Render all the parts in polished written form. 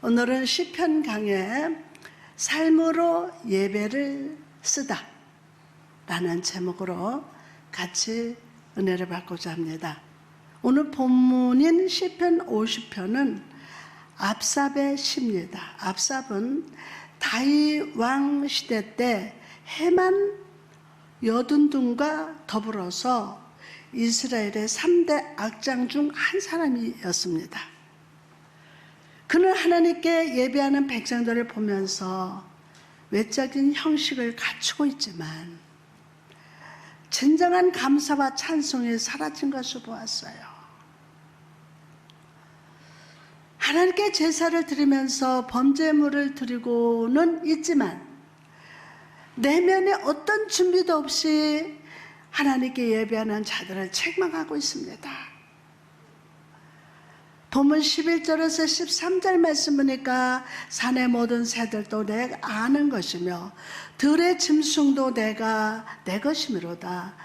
오늘은 시편 강의 삶으로 예배를 쓰다 라는 제목으로 같이 은혜를 받고자 합니다. 오늘 본문인 시편 50편은 압삽의 시입니다. 압삽은 다윗 왕 시대 때 해만 여둔둔과 더불어서 이스라엘의 3대 악장 중 한 사람이었습니다. 그는 하나님께 예배하는 백성들을 보면서 외적인 형식을 갖추고 있지만 진정한 감사와 찬송이 사라진 것을 보았어요. 하나님께 제사를 드리면서 범죄물을 드리고는 있지만 내면에 어떤 준비도 없이 하나님께 예배하는 자들을 책망하고 있습니다. 본문 11절에서 13절 말씀 보니까 산의 모든 새들도 내가 아는 것이며 들의 짐승도 내가 내 것이미로다.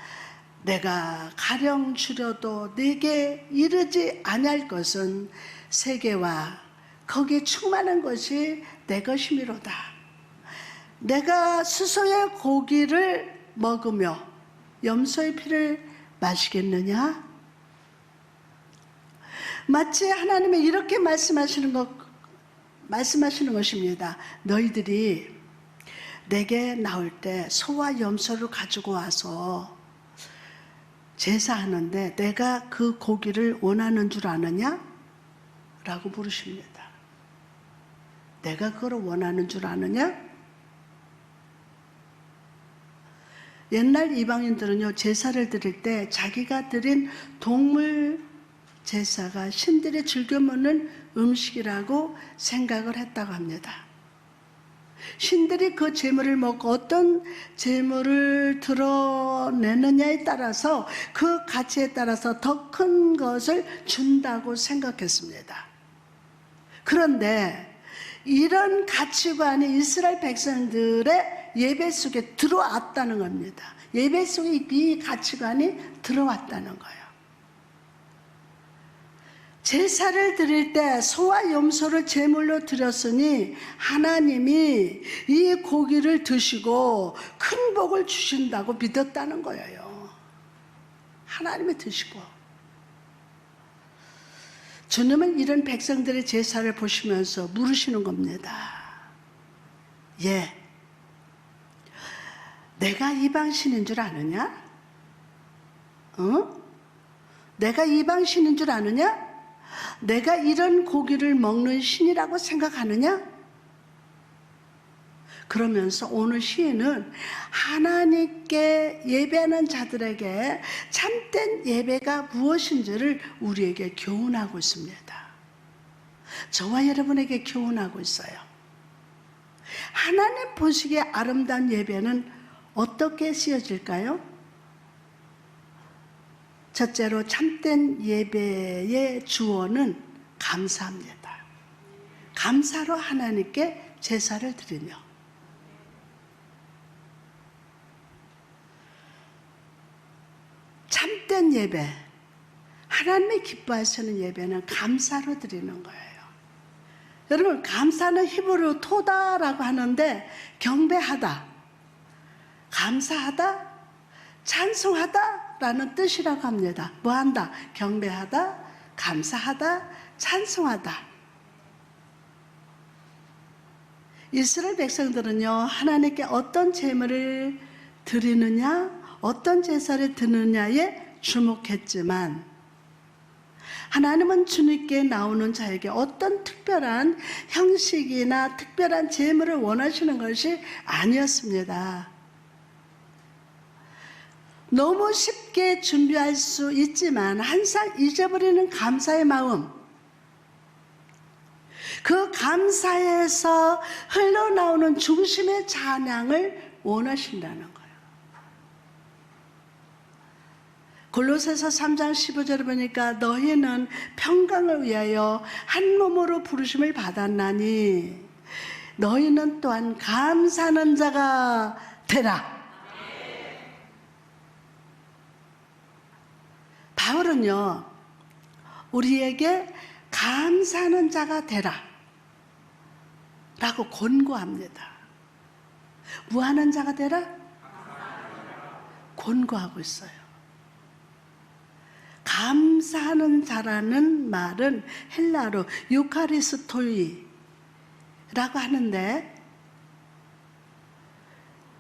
내가 가령 주려도 네게 이르지 아니할 것은 세계와 거기 충만한 것이 내 것이미로다. 내가 수소의 고기를 먹으며 염소의 피를 마시겠느냐? 마치 하나님이 이렇게 말씀하시는 것입니다. 너희들이 내게 나올 때 소와 염소를 가지고 와서 제사하는데 내가 그 고기를 원하는 줄 아느냐? 라고 물으십니다. 내가 그걸 원하는 줄 아느냐? 옛날 이방인들은요, 제사를 드릴 때 자기가 드린 동물 제사가 신들이 즐겨 먹는 음식이라고 생각을 했다고 합니다. 신들이 그 제물을 먹고 어떤 제물을 드러내느냐에 따라서 그 가치에 따라서 더 큰 것을 준다고 생각했습니다. 그런데 이런 가치관이 이스라엘 백성들의 예배 속에 들어왔다는 겁니다. 예배 속에 이 가치관이 들어왔다는 거예요. 제사를 드릴 때 소와 염소를 제물로 드렸으니 하나님이 이 고기를 드시고 큰 복을 주신다고 믿었다는 거예요. 하나님이 드시고. 주님은 이런 백성들의 제사를 보시면서 물으시는 겁니다. 예, 내가 이방신인 줄 아느냐? 내가 이방신인 줄 아느냐? 내가 이런 고기를 먹는 신이라고 생각하느냐? 그러면서 오늘 시인은 하나님께 예배하는 자들에게 참된 예배가 무엇인지를 우리에게 교훈하고 있습니다. 저와 여러분에게 교훈하고 있어요. 하나님 보시기에 아름다운 예배는 어떻게 쓰여질까요? 첫째로 참된 예배의 주어는 감사합니다. 감사로 하나님께 제사를 드리며 참된 예배, 하나님이 기뻐하시는 예배는 감사로 드리는 거예요. 여러분, 감사는 히브리어 토다라고 하는데 경배하다, 감사하다, 찬송하다 라는 뜻이라고 합니다. 뭐한다? 경배하다, 감사하다, 찬송하다. 이스라엘 백성들은요, 하나님께 어떤 제물을 드리느냐, 어떤 제사를 드느냐에 주목했지만 하나님은 주님께 나오는 자에게 어떤 특별한 형식이나 특별한 제물을 원하시는 것이 아니었습니다. 너무 쉽게 준비할 수 있지만 항상 잊어버리는 감사의 마음, 그 감사에서 흘러나오는 중심의 찬양을 원하신다는 거예요. 골로새서 3장 15절을 보니까 너희는 평강을 위하여 한 몸으로 부르심을 받았나니 너희는 또한 감사하는 자가 되라. 바울은요, 우리에게 감사하는 자가 되라 라고 권고합니다. 무한한 자가 되라? 권고하고 있어요. 감사하는 자라는 말은 헬라로 유카리스토이라고 하는데,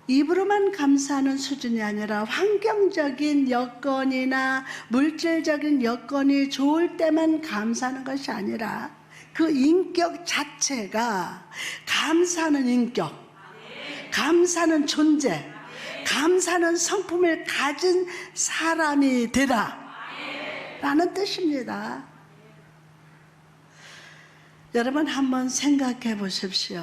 입으로만 감사하는 수준이 아니라 환경적인 여건이나 물질적인 여건이 좋을 때만 감사하는 것이 아니라 그 인격 자체가 감사하는 인격, 감사하는 존재, 감사하는 성품을 가진 사람이 되라 라는 뜻입니다. 여러분 한번 생각해 보십시오.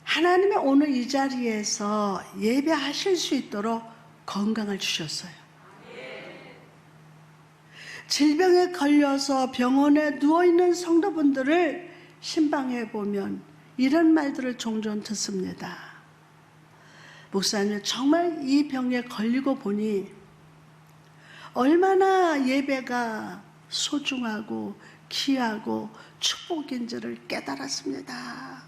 하나님이 오늘 이 자리에서 예배하실 수 있도록 건강을 주셨어요. 질병에 걸려서 병원에 누워있는 성도분들을 신방해 보면 이런 말들을 종종 듣습니다. 목사님, 정말 이 병에 걸리고 보니 얼마나 예배가 소중하고 귀하고 축복인지를 깨달았습니다.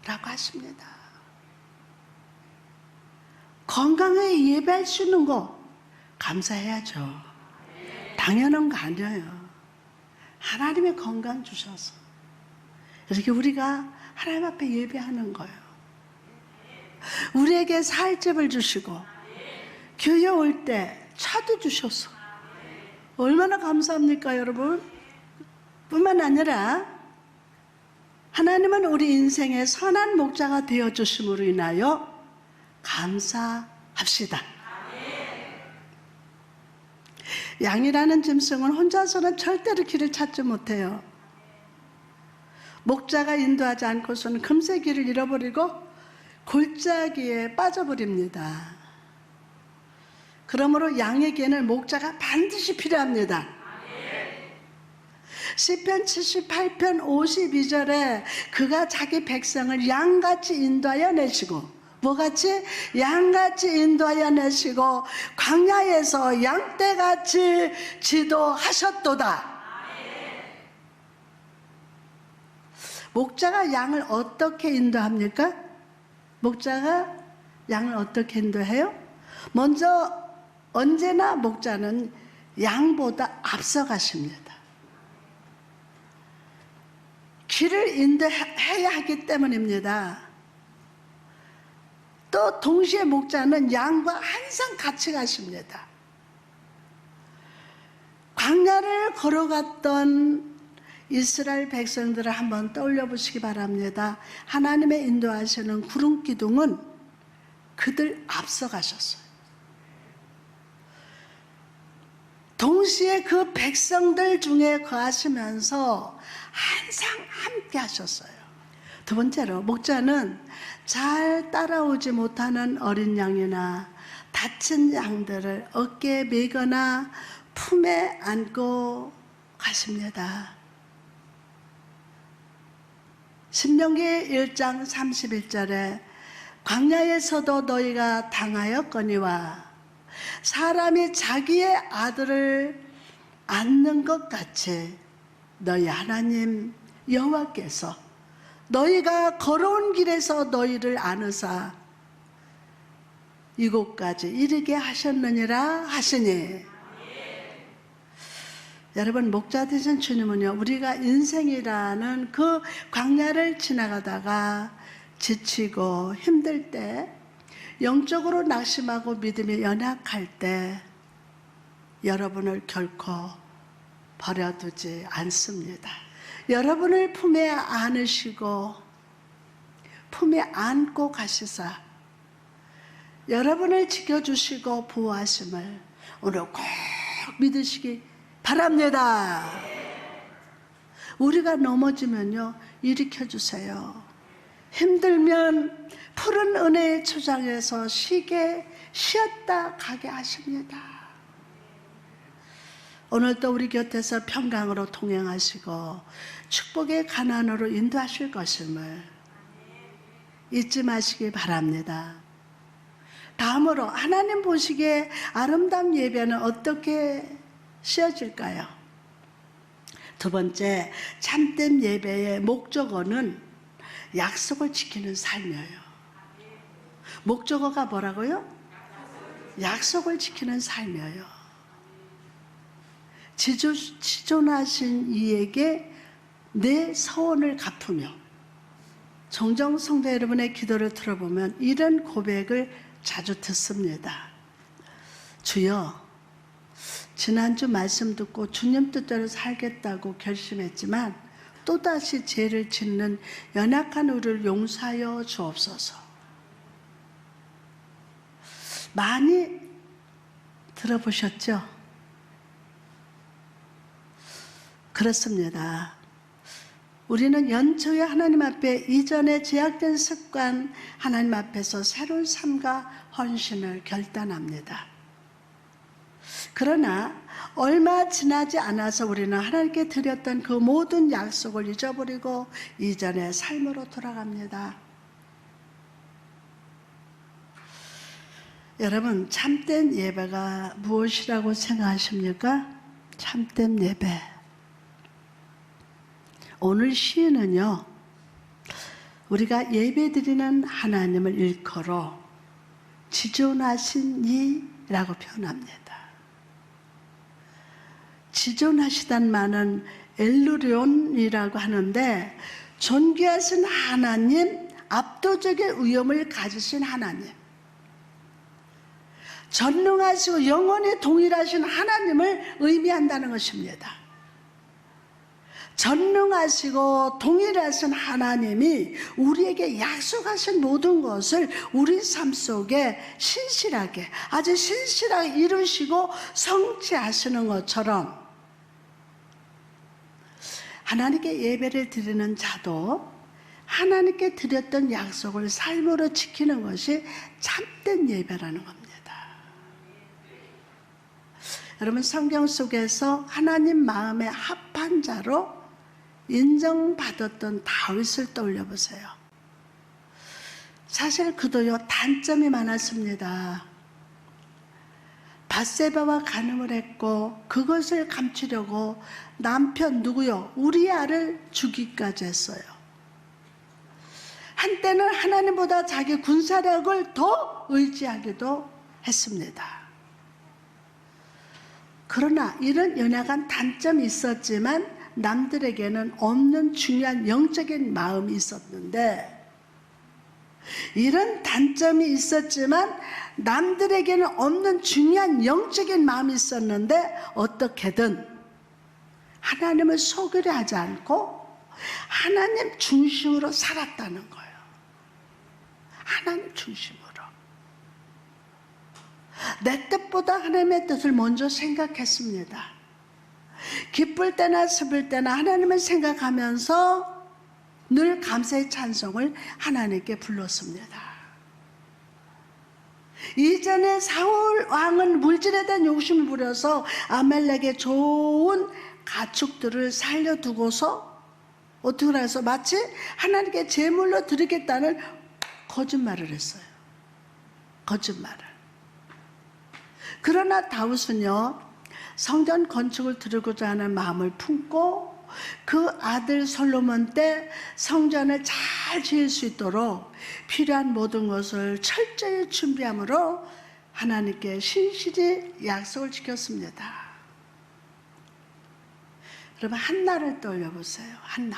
라고 하십니다. 건강하게 예배할 수 있는 거 감사해야죠. 당연한 거 아니에요. 하나님의 건강 주셔서 이렇게 우리가 하나님 앞에 예배하는 거예요. 우리에게 살 집을 주시고 교회 올 때 차도 주셔서 얼마나 감사합니까, 여러분? 뿐만 아니라 하나님은 우리 인생의 선한 목자가 되어주심으로 인하여 감사합시다. 양이라는 짐승은 혼자서는 절대로 길을 찾지 못해요. 목자가 인도하지 않고서는 금세 길을 잃어버리고 골짜기에 빠져버립니다. 그러므로 양에게는 목자가 반드시 필요합니다. 시편 78편 52절에 그가 자기 백성을 양같이 인도하여 내시고, 뭐같이? 양같이 인도하여 내시고 광야에서 양떼같이 지도하셨도다. 목자가 양을 어떻게 인도합니까? 목자가 양을 어떻게 인도해요? 먼저 언제나 목자는 양보다 앞서가십니다. 길을 인도해야 하기 때문입니다. 또 동시에 목자는 양과 항상 같이 가십니다. 광야를 걸어갔던 이스라엘 백성들을 한번 떠올려 보시기 바랍니다. 하나님의 인도하시는 구름 기둥은 그들 앞서 가셨어요. 동시에 그 백성들 중에 거하시면서 항상 함께 하셨어요. 두 번째로 목자는 잘 따라오지 못하는 어린 양이나 다친 양들을 어깨에 메거나 품에 안고 가십니다. 신명기 1장 31절에 광야에서도 너희가 당하였거니와 사람이 자기의 아들을 안는 것 같이 너희 하나님 여호와께서 너희가 걸어온 길에서 너희를 안으사 이곳까지 이르게 하셨느니라 하시니. 여러분, 목자 되신 주님은요, 우리가 인생이라는 그 광야를 지나가다가 지치고 힘들 때, 영적으로 낙심하고 믿음이 연약할 때 여러분을 결코 버려두지 않습니다. 여러분을 품에 안으시고 품에 안고 가시사 여러분을 지켜주시고 보호하심을 오늘 꼭 믿으시기 바랍니다. 우리가 넘어지면요, 일으켜주세요. 힘들면 푸른 은혜의 초장에서 쉬었다 가게 하십니다. 오늘도 우리 곁에서 평강으로 동행하시고 축복의 가난으로 인도하실 것임을 잊지 마시기 바랍니다. 다음으로 하나님 보시기에 아름다운 예배는 어떻게 씌어질까요? 두 번째, 참된 예배의 목적어는 약속을 지키는 삶이에요. 목적어가 뭐라고요? 약속을 지키는 삶이에요. 지존하신 이에게 내 서원을 갚으며, 종종 성도 여러분의 기도를 들어보면 이런 고백을 자주 듣습니다. 주여, 지난주 말씀 듣고 주님 뜻대로 살겠다고 결심했지만 또다시 죄를 짓는 연약한 우리를 용서하여 주옵소서. 많이 들어보셨죠? 그렇습니다. 우리는 연초에 하나님 앞에 이전에 제약된 습관, 하나님 앞에서 새로운 삶과 헌신을 결단합니다. 그러나 얼마 지나지 않아서 우리는 하나님께 드렸던 그 모든 약속을 잊어버리고 이전의 삶으로 돌아갑니다. 여러분, 참된 예배가 무엇이라고 생각하십니까? 참된 예배. 오늘 시인은요, 우리가 예배드리는 하나님을 일컬어 지존하신 이라고 표현합니다. 지존하시단 말은 엘루리온이라고 하는데 존귀하신 하나님, 압도적인 위엄을 가지신 하나님, 전능하시고 영원히 동일하신 하나님을 의미한다는 것입니다. 전능하시고 동일하신 하나님이 우리에게 약속하신 모든 것을 우리 삶 속에 신실하게, 아주 신실하게 이루시고 성취하시는 것처럼 하나님께 예배를 드리는 자도 하나님께 드렸던 약속을 삶으로 지키는 것이 참된 예배라는 겁니다. 여러분, 성경 속에서 하나님 마음에 합한 자로 인정받았던 다윗을 떠올려 보세요. 사실 그도요, 단점이 많았습니다. 밧세바와 간음을 했고 그것을 감추려고 남편 누구요? 우리아를 죽이기까지 했어요. 한때는 하나님보다 자기 군사력을 더 의지하기도 했습니다. 그러나 이런 연약한 단점이 있었지만 남들에게는 없는 중요한 영적인 마음이 있었는데, 이런 단점이 있었지만 남들에게는 없는 중요한 영적인 마음이 있었는데 어떻게든 하나님을 속이려 하지 않고 하나님 중심으로 살았다는 거예요. 하나님 중심으로. 내 뜻보다 하나님의 뜻을 먼저 생각했습니다. 기쁠 때나 슬플 때나 하나님을 생각하면서 늘 감사의 찬송을 하나님께 불렀습니다. 이전에 사울 왕은 물질에 대한 욕심을 부려서 아말렉의 좋은 가축들을 살려두고서 어떻게 해서 마치 하나님께 제물로 드리겠다는 거짓말을 했어요. 거짓말을. 그러나 다윗은요, 성전 건축을 드리고자 하는 마음을 품고 그 아들 솔로몬 때 성전을 잘 지을 수 있도록 필요한 모든 것을 철저히 준비함으로 하나님께 신실히 약속을 지켰습니다. 여러분, 한나를 떠올려 보세요. 한나.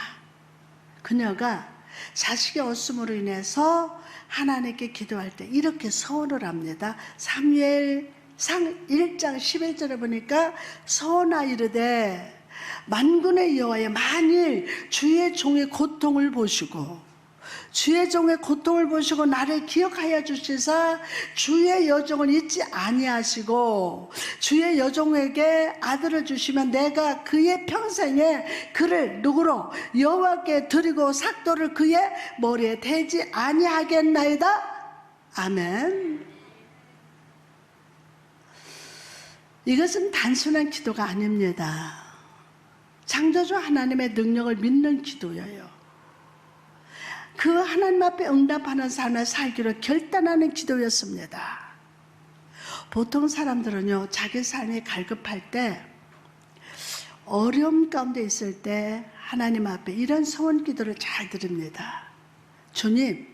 그녀가 자식의 없음으로 인해서 하나님께 기도할 때 이렇게 서원을 합니다. 사무엘상 1장 11절에 보니까 서원하 이르되 만군의 여호와여, 만일 주의 종의 고통을 보시고 나를 기억하여 주시사 주의 여종을 잊지 아니하시고 주의 여종에게 아들을 주시면 내가 그의 평생에 그를 누구로 여호와께 드리고 삭도를 그의 머리에 대지 아니하겠나이다. 아멘. 이것은 단순한 기도가 아닙니다. 창조주 하나님의 능력을 믿는 기도예요. 그 하나님 앞에 응답하는 삶을 살기로 결단하는 기도였습니다. 보통 사람들은요, 자기 삶이 갈급할 때 어려움 가운데 있을 때 하나님 앞에 이런 소원 기도를 잘 드립니다. 주님,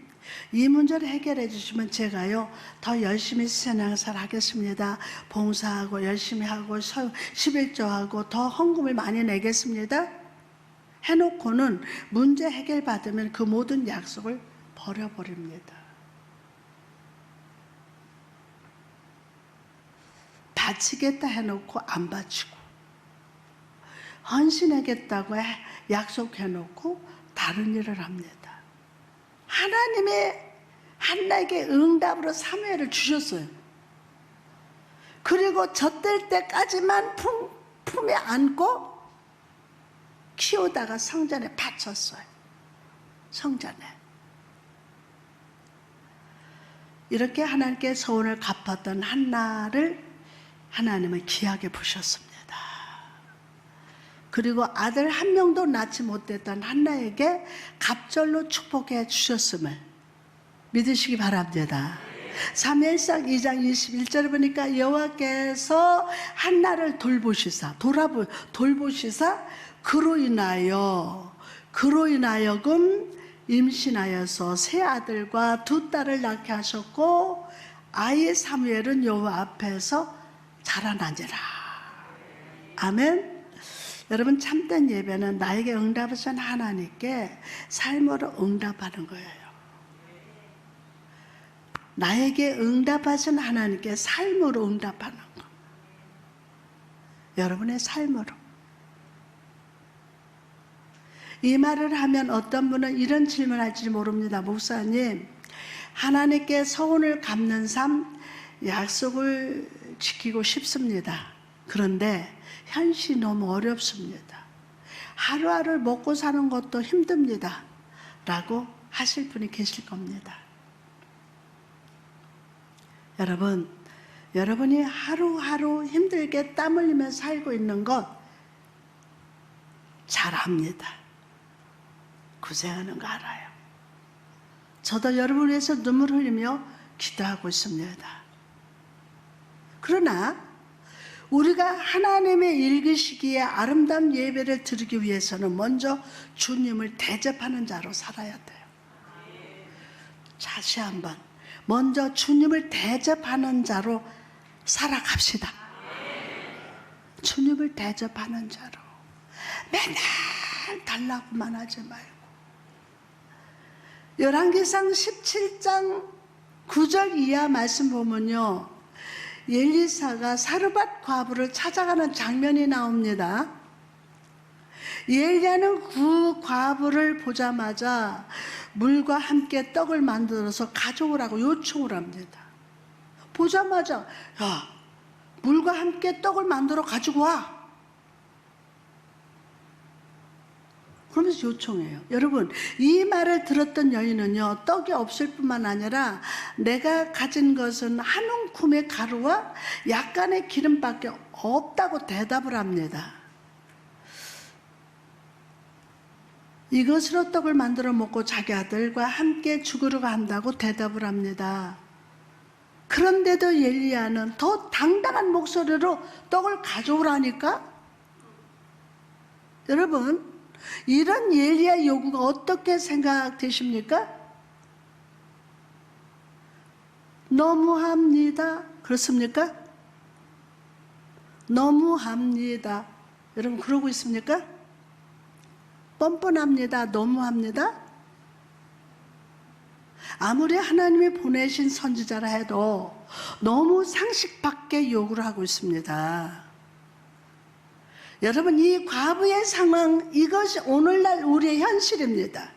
이 문제를 해결해 주시면 제가요 더 열심히 신앙생활 하겠습니다. 봉사하고 열심히 하고 11조하고 더 헌금을 많이 내겠습니다. 해놓고는 문제 해결 받으면 그 모든 약속을 버려버립니다. 바치겠다 해놓고 안 바치고, 헌신하겠다고 약속해놓고 다른 일을 합니다. 하나님이 한나에게 응답으로 사무엘을 주셨어요. 그리고 젖될 때까지만 품에 안고 키우다가 성전에 바쳤어요. 성전에. 이렇게 하나님께 소원을 갚았던 한나를 하나님은 귀하게 보셨습니다. 그리고 아들 한 명도 낳지 못했던 한나에게 갑절로 축복해 주셨음을 믿으시기 바랍니다. 사무엘상 2장 21절에 보니까 여호와께서 한나를 돌보시사 그로 인하여금 임신하여서 세 아들과 두 딸을 낳게 하셨고 아이 사무엘은 여호와 앞에서 자라나니라. 아멘. 여러분, 참된 예배는 나에게 응답하신 하나님께 삶으로 응답하는 거예요. 나에게 응답하신 하나님께 삶으로 응답하는 거. 여러분의 삶으로. 이 말을 하면 어떤 분은 이런 질문을 할지 모릅니다. 목사님, 하나님께 소원을 갚는 삶, 약속을 지키고 싶습니다. 그런데 현실이 너무 어렵습니다. 하루하루 먹고 사는 것도 힘듭니다. 라고 하실 분이 계실 겁니다. 여러분이 하루하루 힘들게 땀 흘리며 살고 있는 것 잘 압니다. 고생하는 거 알아요. 저도 여러분을 위해서 눈물 흘리며 기도하고 있습니다. 그러나 우리가 하나님의 읽으시기에 아름다운 예배를 드리기 위해서는 먼저 주님을 대접하는 자로 살아야 돼요. 다시 한번 먼저 주님을 대접하는 자로 살아갑시다. 주님을 대접하는 자로. 맨날 달라고만 하지 말고. 열왕기상 17장 9절 이하 말씀 보면요, 엘리사가 사르밧 과부를 찾아가는 장면이 나옵니다. 엘리야는 그 과부를 보자마자 물과 함께 떡을 만들어서 가져오라고 요청을 합니다. 보자마자, 야, 물과 함께 떡을 만들어 가지고 와. 그러면서 요청해요. 여러분, 이 말을 들었던 여인은요, 떡이 없을 뿐만 아니라 내가 가진 것은 한 움큼의 가루와 약간의 기름밖에 없다고 대답을 합니다. 이것으로 떡을 만들어 먹고 자기 아들과 함께 죽으러 간다고 대답을 합니다. 그런데도 엘리야는 더 당당한 목소리로 떡을 가져오라니까? 여러분, 이런 엘리야 요구가 어떻게 생각되십니까? 너무합니다. 그렇습니까? 너무합니다. 여러분 그러고 있습니까? 뻔뻔합니다. 너무합니다. 아무리 하나님이 보내신 선지자라 해도 너무 상식 밖의 요구를 하고 있습니다. 여러분, 이 과부의 상황, 이것이 오늘날 우리의 현실입니다.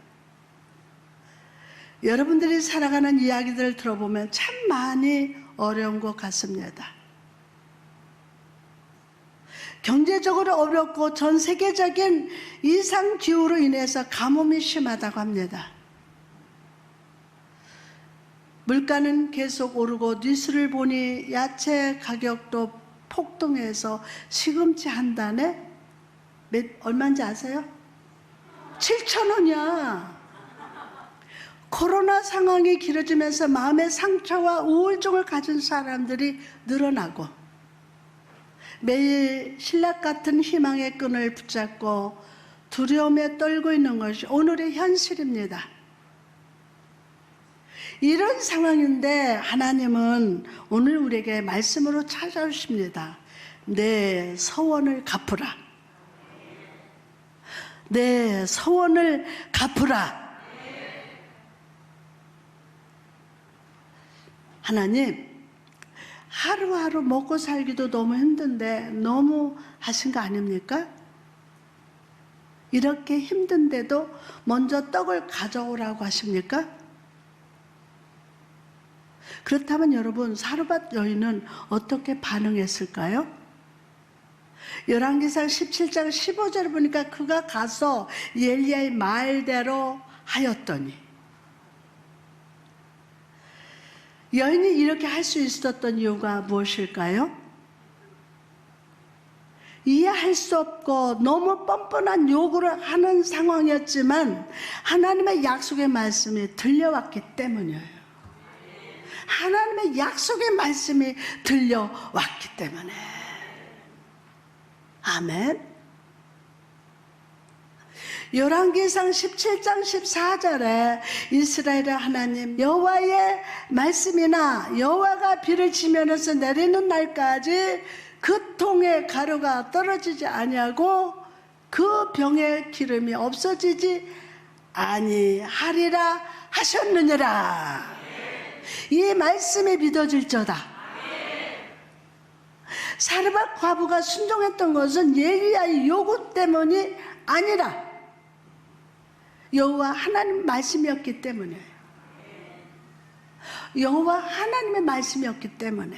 여러분들이 살아가는 이야기들을 들어보면 참 많이 어려운 것 같습니다. 경제적으로 어렵고 전 세계적인 이상기후로 인해서 가뭄이 심하다고 합니다. 물가는 계속 오르고 뉴스를 보니 야채 가격도 폭등해서 시금치 한 단에 얼마인지 아세요? 7,000원이야. 코로나 상황이 길어지면서 마음의 상처와 우울증을 가진 사람들이 늘어나고 매일 신락 같은 희망의 끈을 붙잡고 두려움에 떨고 있는 것이 오늘의 현실입니다. 이런 상황인데 하나님은 오늘 우리에게 말씀으로 찾아오십니다. 내 서원을 갚으라. 내 서원을 갚으라. 하나님, 하루하루 먹고 살기도 너무 힘든데 너무 하신 거 아닙니까? 이렇게 힘든데도 먼저 떡을 가져오라고 하십니까? 그렇다면 여러분, 사르밧 여인은 어떻게 반응했을까요? 열왕기상 17장 15절을 보니까 그가 가서 엘리야의 말대로 하였더니, 여인이 이렇게 할 수 있었던 이유가 무엇일까요? 이해할 수 없고 너무 뻔뻔한 요구를 하는 상황이었지만 하나님의 약속의 말씀이 들려왔기 때문이에요. 하나님의 약속의 말씀이 들려왔기 때문에. 아멘. 열왕기상 17장 14절에 이스라엘의 하나님 여호와의 말씀이나 여호와가 비를 지면에서 내리는 날까지 그 통에 가루가 떨어지지 아니하고 그 병의 기름이 없어지지 아니하리라 하셨느니라. 이 말씀이 믿어질저다. 사르밧 과부가 순종했던 것은 엘리야의 요구 때문이 아니라 여호와 하나님 말씀이었기 때문에, 여호와 하나님의 말씀이었기 때문에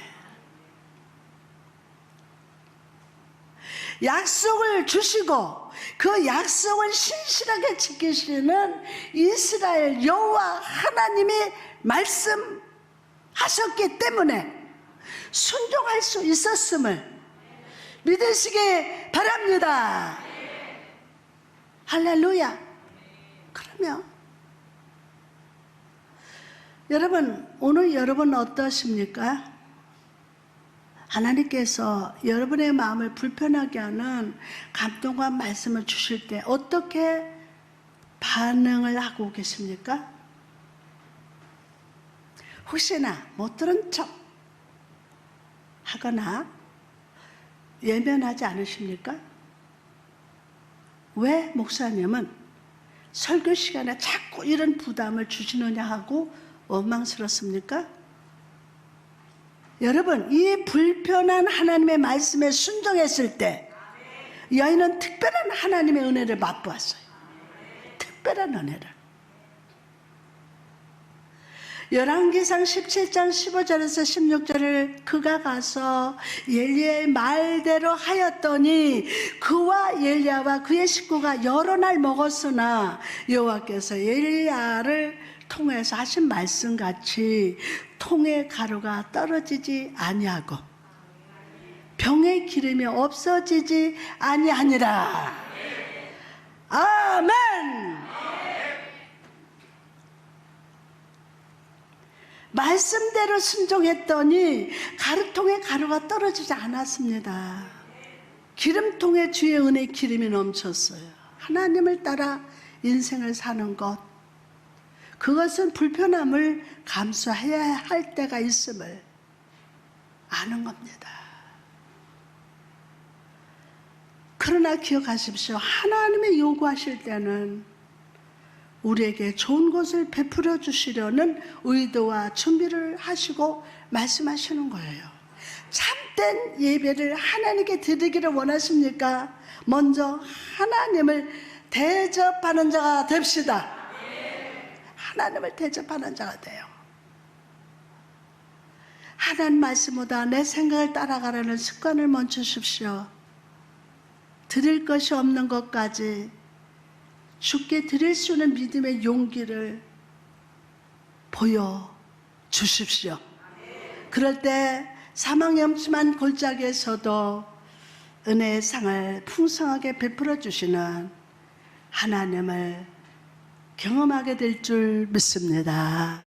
약속을 주시고 그 약속을 신실하게 지키시는 이스라엘 여호와 하나님이 말씀하셨기 때문에 순종할 수 있었음을 믿으시기 바랍니다. 할렐루야. 그러면 여러분, 오늘 여러분 어떠십니까? 하나님께서 여러분의 마음을 불편하게 하는 감동과 말씀을 주실 때 어떻게 반응을 하고 계십니까? 혹시나 못 들은 척 하거나 외면하지 않으십니까? 왜 목사님은 설교 시간에 자꾸 이런 부담을 주시느냐 하고 원망스럽습니까? 여러분, 이 불편한 하나님의 말씀에 순종했을 때 여인은 특별한 하나님의 은혜를 맛보았어요. 특별한 은혜를. 열왕기상 17장 15절에서 16절을 그가 가서 엘리야의 말대로 하였더니 그와 엘리야와 그의 식구가 여러 날 먹었으나 여호와께서 엘리야를 통해서 하신 말씀같이 통의 가루가 떨어지지 아니하고 병의 기름이 없어지지 아니하니라. 아멘. 말씀대로 순종했더니 가루통에 가루가 떨어지지 않았습니다. 기름통에 주의 은혜의 기름이 넘쳤어요. 하나님을 따라 인생을 사는 것, 그것은 불편함을 감수해야 할 때가 있음을 아는 겁니다. 그러나 기억하십시오. 하나님의 요구하실 때는 우리에게 좋은 것을 베풀어 주시려는 의도와 준비를 하시고 말씀하시는 거예요. 참된 예배를 하나님께 드리기를 원하십니까? 먼저 하나님을 대접하는 자가 됩시다. 하나님을 대접하는 자가 돼요. 하나님 말씀보다 내 생각을 따라가라는 습관을 멈추십시오. 드릴 것이 없는 것까지 주께 드릴 수 있는 믿음의 용기를 보여주십시오. 그럴 때 사망이 엄침한 골짜기에서도 은혜의 상을 풍성하게 베풀어 주시는 하나님을 경험하게 될 줄 믿습니다.